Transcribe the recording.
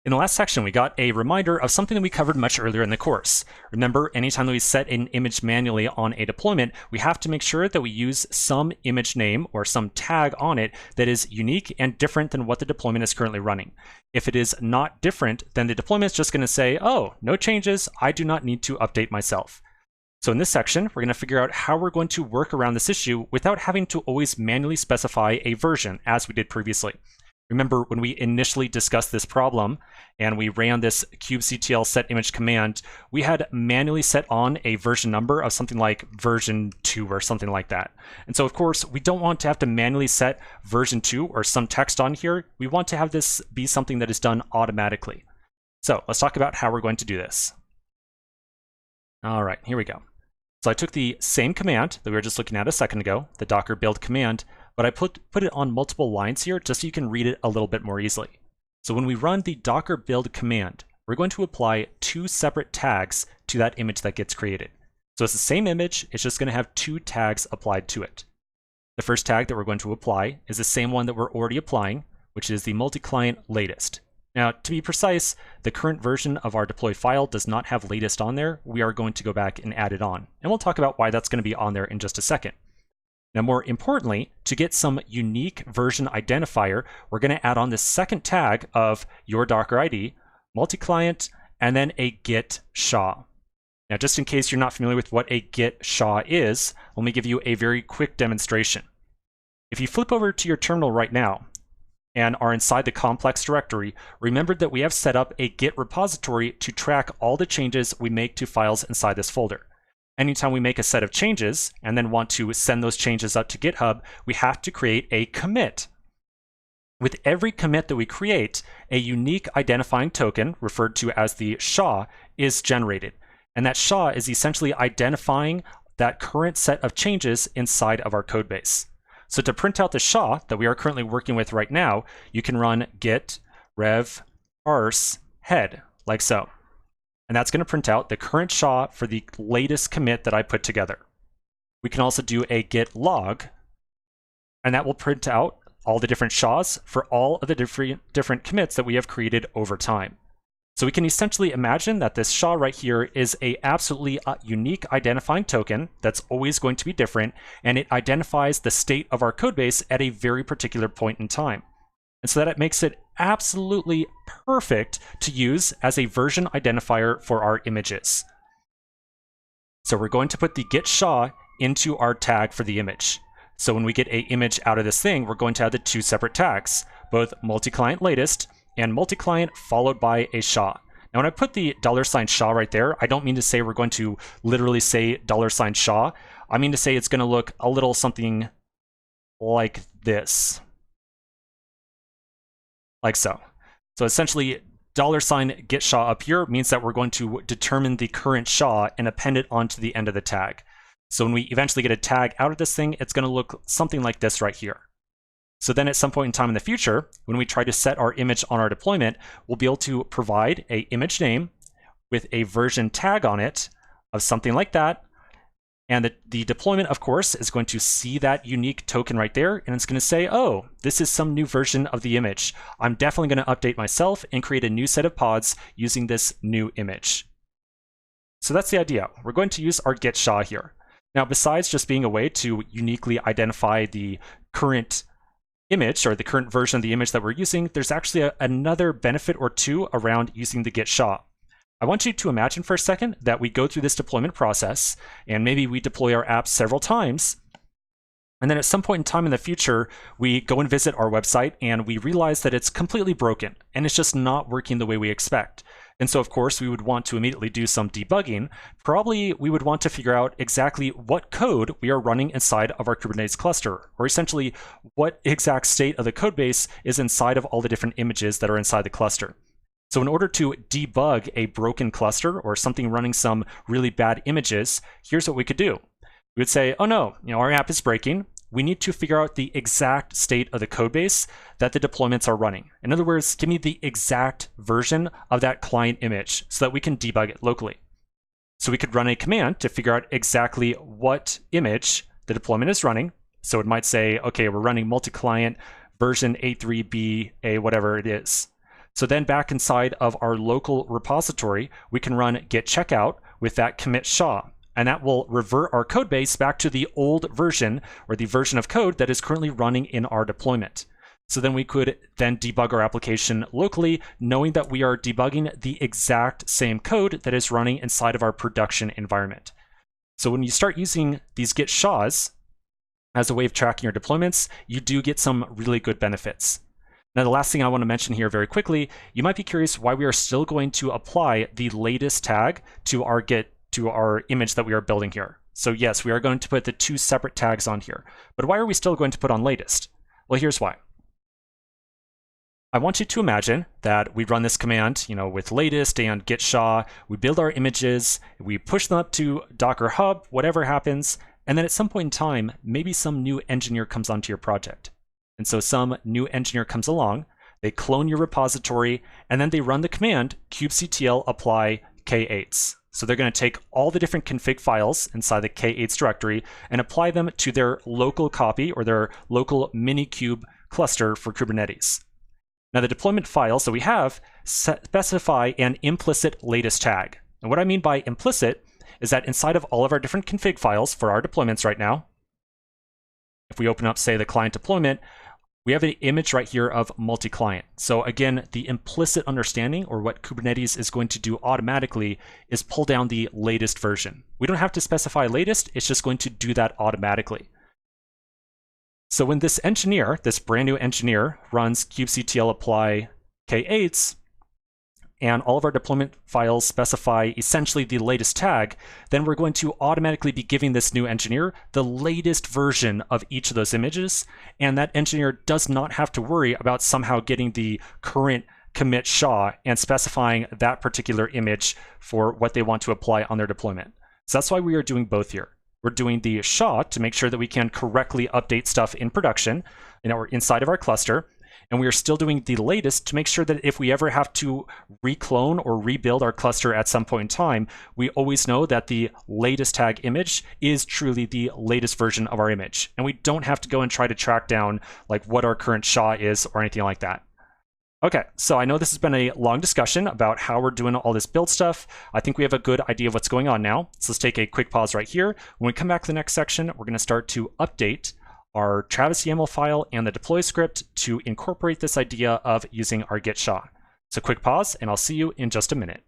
In the last section, we got a reminder of something that we covered much earlier in the course. Remember, anytime that we set an image manually on a deployment, we have to make sure that we use some image name or some tag on it that is unique and different than what the deployment is currently running. If it is not different, then the deployment is just going to say, oh, no changes, I do not need to update myself. So in this section, we're going to figure out how we're going to work around this issue without having to always manually specify a version, as we did previously. Remember when we initially discussed this problem and we ran this kubectl set image command, we had manually set on a version number of something like version 2 or something like that. And so of course, we don't want to have to manually set version 2 or some text on here. We want to have this be something that is done automatically. So let's talk about how we're going to do this. All right, here we go. So I took the same command that we were just looking at a second ago, the docker build command, but I put it on multiple lines here just so you can read it a little bit more easily. So when we run the docker build command, we're going to apply two separate tags to that image that gets created. So it's the same image, it's just going to have two tags applied to it. The first tag that we're going to apply is the same one that we're already applying, which is the multi-client latest. Now, to be precise, the current version of our deploy file does not have latest on there. We are going to go back and add it on. And we'll talk about why that's going to be on there in just a second. Now, more importantly, to get some unique version identifier, we're going to add on this second tag of your Docker ID, multi-client, and then a git SHA. Now, just in case you're not familiar with what a git SHA is, let me give you a very quick demonstration. If you flip over to your terminal right now and are inside the complex directory, remember that we have set up a Git repository to track all the changes we make to files inside this folder. Anytime we make a set of changes and then want to send those changes up to GitHub, we have to create a commit. With every commit that we create, a unique identifying token, referred to as the SHA, is generated. And that SHA is essentially identifying that current set of changes inside of our codebase. So to print out the SHA that we are currently working with right now, you can run git rev parse head, like so. And that's going to print out the current SHA for the latest commit that I put together. We can also do a git log, and that will print out all the different SHAs for all of the different commits that we have created over time. So we can essentially imagine that this SHA right here is a absolutely unique identifying token that's always going to be different, and it identifies the state of our codebase at a very particular point in time. And so that it makes it absolutely perfect to use as a version identifier for our images. So we're going to put the git SHA into our tag for the image. So when we get an image out of this thing, we're going to have the two separate tags, both multi-client latest and multi-client followed by a SHA. Now when I put the $SHA right there, I don't mean to say we're going to literally say $SHA. I mean to say it's going to look a little something like this. Like so. So essentially, $git SHA up here means that we're going to determine the current SHA and append it onto the end of the tag. So when we eventually get a tag out of this thing, it's going to look something like this right here. So then at some point in time in the future, when we try to set our image on our deployment, we'll be able to provide an image name with a version tag on it of something like that. And the deployment, of course, is going to see that unique token right there, and it's going to say, oh, this is some new version of the image. I'm definitely going to update myself and create a new set of pods using this new image. So that's the idea. We're going to use our git SHA here. Now, besides just being a way to uniquely identify the current image or the current version of the image that we're using, there's actually another benefit or two around using the git SHA. I want you to imagine for a second that we go through this deployment process and maybe we deploy our app several times. And then at some point in time in the future, we go and visit our website and we realize that it's completely broken and it's just not working the way we expect. And so of course we would want to immediately do some debugging. Probably we would want to figure out exactly what code we are running inside of our Kubernetes cluster, or essentially what exact state of the code base is inside of all the different images that are inside the cluster. So in order to debug a broken cluster or something running some really bad images, here's what we could do. We would say, oh no, our app is breaking. We need to figure out the exact state of the code base that the deployments are running. In other words, give me the exact version of that client image so that we can debug it locally. So we could run a command to figure out exactly what image the deployment is running. So it might say, okay, we're running multi-client version A3B, A whatever it is. So then back inside of our local repository, we can run git checkout with that commit SHA. And that will revert our code base back to the old version, or the version of code that is currently running in our deployment. So then we could then debug our application locally, knowing that we are debugging the exact same code that is running inside of our production environment. So when you start using these git SHAs as a way of tracking your deployments, you do get some really good benefits. Now, the last thing I want to mention here very quickly, you might be curious why we are still going to apply the latest tag to our image that we are building here. So yes, we are going to put the 2 separate tags on here. But why are we still going to put on latest? Well, here's why. I want you to imagine that we run this command, with latest and git SHA, we build our images, we push them up to Docker Hub, whatever happens, and then at some point in time, maybe some new engineer comes onto your project. And so some new engineer comes along, they clone your repository, and then they run the command kubectl apply k8s. So they're going to take all the different config files inside the k8s directory and apply them to their local copy or their local Minikube cluster for Kubernetes. Now the deployment files that we have specify an implicit latest tag. And what I mean by implicit is that inside of all of our different config files for our deployments right now, if we open up, say, the client deployment, we have an image right here of multi-client. So again, the implicit understanding, or what Kubernetes is going to do automatically, is pull down the latest version. We don't have to specify latest, it's just going to do that automatically. So when this engineer, this brand new engineer, runs kubectl apply k8s, and all of our deployment files specify essentially the latest tag, then we're going to automatically be giving this new engineer the latest version of each of those images, and that engineer does not have to worry about somehow getting the current commit SHA and specifying that particular image for what they want to apply on their deployment. So that's why we are doing both here. We're doing the SHA to make sure that we can correctly update stuff in production, or inside of our cluster, and we are still doing the latest to make sure that if we ever have to reclone or rebuild our cluster at some point in time, we always know that the latest tag image is truly the latest version of our image. And we don't have to go and try to track down like what our current SHA is or anything like that. Okay, so I know this has been a long discussion about how we're doing all this build stuff. I think we have a good idea of what's going on now. So let's take a quick pause right here. When we come back to the next section, we're going to start to update our Travis YAML file and the deploy script to incorporate this idea of using our git SHA. So quick pause, and I'll see you in just a minute.